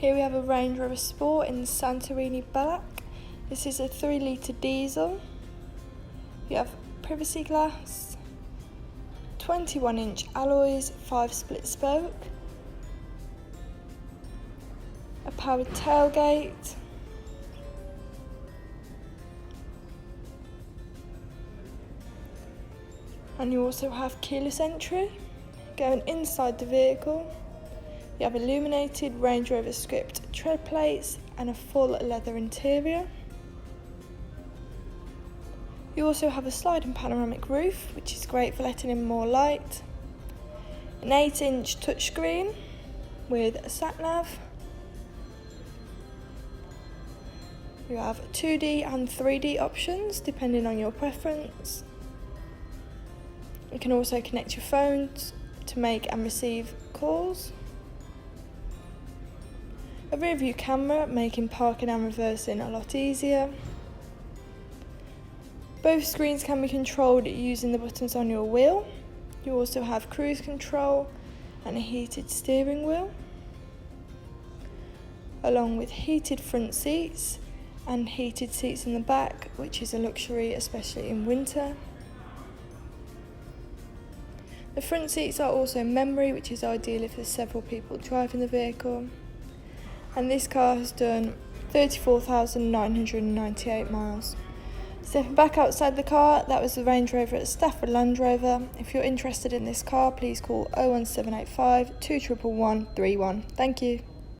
Here we have a Range Rover Sport in Santorini Black. This is a 3-litre diesel. You have privacy glass, 21-inch alloys, 5 split spoke, a powered tailgate, and you also have keyless entry. Going inside the vehicle, you have illuminated Range Rover script tread plates and a full leather interior. You also have a sliding panoramic roof, which is great for letting in more light. An 8-inch touchscreen with a sat-nav. You have 2D and 3D options depending on your preference. You can also connect your phones to make and receive calls. A rear view camera, making parking and reversing a lot easier. Both screens can be controlled using the buttons on your wheel. You also have cruise control and a heated steering wheel, along with heated front seats and heated seats in the back, which is a luxury especially in winter. The front seats are also memory, which is ideal if there's several people driving the vehicle. And this car has done 34,998 miles. Stepping back outside the car, that was the Range Rover at Stafford Land Rover. If you're interested in this car, please call 01785 211 31. Thank you.